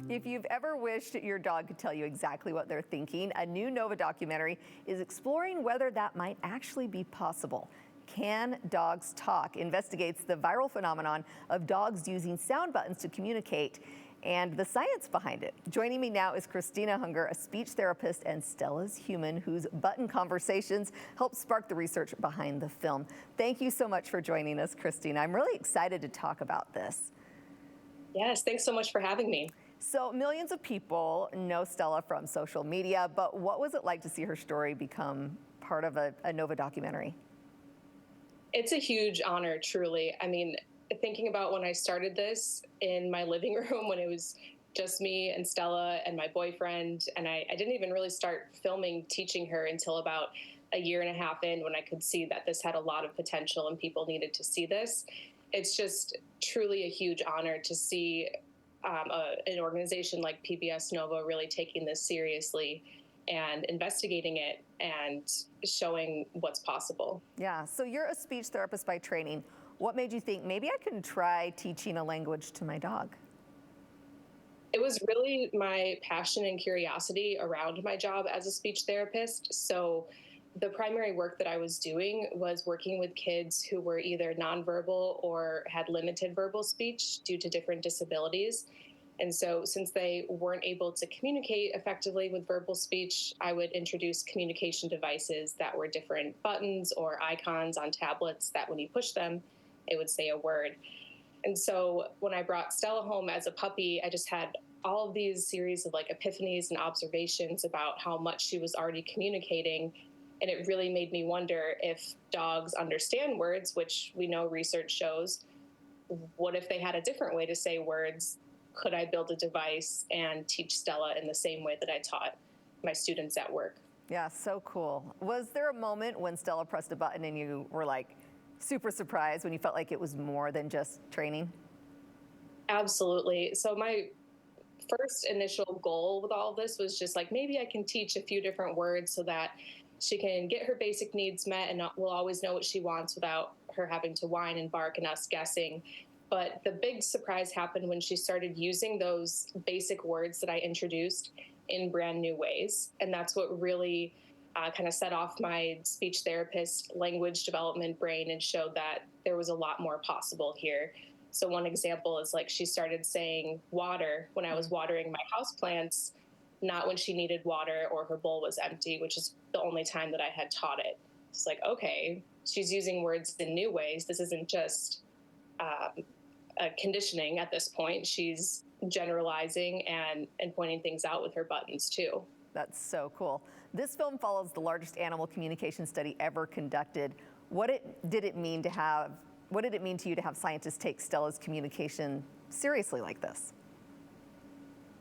If you've ever wished your dog could tell you exactly what they're thinking, a new Nova documentary is exploring whether that might actually be possible. Can Dogs Talk investigates the viral phenomenon of dogs using sound buttons to communicate and the science behind it. Joining me now is Christina Hunger, a speech therapist and Stella's human, whose button conversations helped spark the research behind the film. Thank you so much for joining us, Christina. I'm really excited to talk about this. Yes, thanks so much for having me. So millions of people know Stella from social media, but what was it like to see her story become part of a Nova documentary? It's a huge honor, truly. I mean, thinking about when I started this in my living room when it was just me and Stella and my boyfriend, and I didn't even really start filming teaching her until about a year and a half in, when I could see that this had a lot of potential and people needed to see this. It's just truly a huge honor to see an organization like PBS Nova really taking this seriously and investigating it and showing what's possible. Yeah, so you're a speech therapist by training. What made you think maybe I can try teaching a language to my dog? It was really my passion and curiosity around my job as a speech therapist. So the primary work that I was doing was working with kids who were either nonverbal or had limited verbal speech due to different disabilities. And so since they weren't able to communicate effectively with verbal speech, I would introduce communication devices that were different buttons or icons on tablets that when you push them, it would say a word. And so when I brought Stella home as a puppy, I just had all of these series of like epiphanies and observations about how much she was already communicating. And it really made me wonder if dogs understand words, which we know research shows. What if they had a different way to say words? Could I build a device and teach Stella in the same way that I taught my students at work? Yeah, so cool. Was there a moment when Stella pressed a button and you were like super surprised, when you felt like it was more than just training? Absolutely. So my first initial goal with all of this was just like, maybe I can teach a few different words so that she can get her basic needs met and will always know what she wants without her having to whine and bark and us guessing. But the big surprise happened when she started using those basic words that I introduced in brand new ways. And that's what really kind of set off my speech therapist language development brain and showed that there was a lot more possible here. So one example is like she started saying water when I was watering my houseplants, not when she needed water or her bowl was empty, which is the only time that I had taught it. It's like, okay, she's using words in new ways. This isn't just conditioning at this point. She's generalizing and pointing things out with her buttons too. That's so cool. This film follows the largest animal communication study ever conducted. What did it mean to you to have scientists take Stella's communication seriously like this?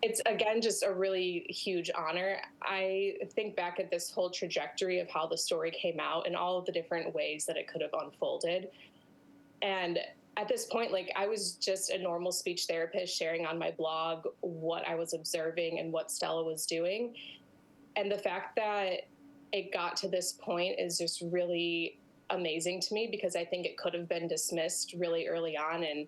It's, again, just a really huge honor. I think back at this whole trajectory of how the story came out and all of the different ways that it could have unfolded. And at this point, like, I was just a normal speech therapist sharing on my blog what I was observing and what Stella was doing. And the fact that it got to this point is just really amazing to me, because I think it could have been dismissed really early on. And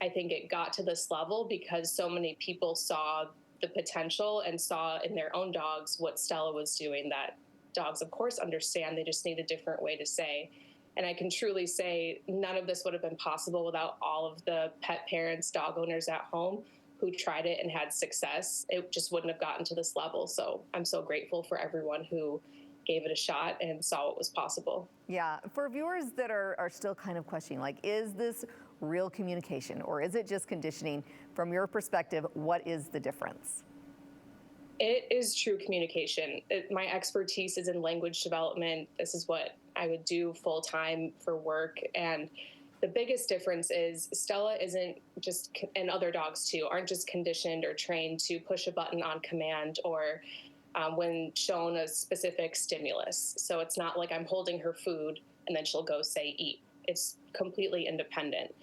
I think it got to this level because so many people saw the potential and saw in their own dogs what Stella was doing, that dogs, of course, understand. They just need a different way to say. And I can truly say none of this would have been possible without all of the pet parents, dog owners at home who tried it and had success. It just wouldn't have gotten to this level. So I'm so grateful for everyone who gave it a shot and saw what was possible. Yeah, for viewers that are still kind of questioning, like, is this real communication or is it just conditioning? From your perspective, what is the difference? It is true communication. My expertise is in language development. This is what I would do full time for work. And the biggest difference is Stella isn't just, and other dogs too, aren't just conditioned or trained to push a button on command or when shown a specific stimulus. So it's not like I'm holding her food and then she'll go say eat. It's completely independent.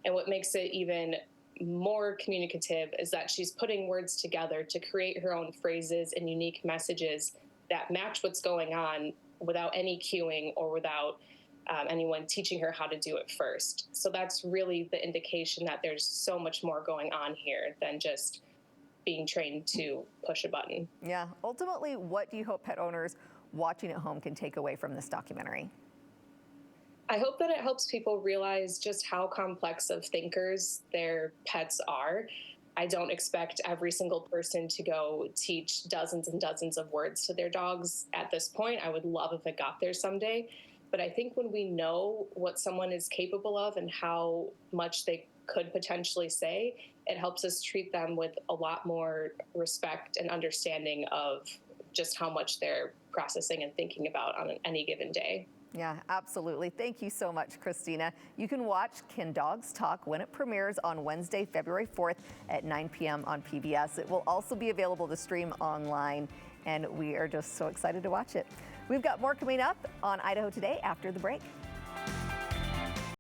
And what makes it even more communicative is that she's putting words together to create her own phrases and unique messages that match what's going on without any cueing or without anyone teaching her how to do it first. So that's really the indication that there's so much more going on here than just being trained to push a button. Yeah. Ultimately, what do you hope pet owners watching at home can take away from this documentary? I hope that it helps people realize just how complex of thinkers their pets are. I don't expect every single person to go teach dozens and dozens of words to their dogs at this point. I would love if it got there someday. But I think when we know what someone is capable of and how much they could potentially say, it helps us treat them with a lot more respect and understanding of just how much they're processing and thinking about on any given day. Yeah, absolutely. Thank you so much, Christina. You can watch Can Dogs Talk when it premieres on Wednesday, February 4th at 9 p.m. on PBS. It will also be available to stream online, and we are just so excited to watch it. We've got more coming up on Idaho Today after the break.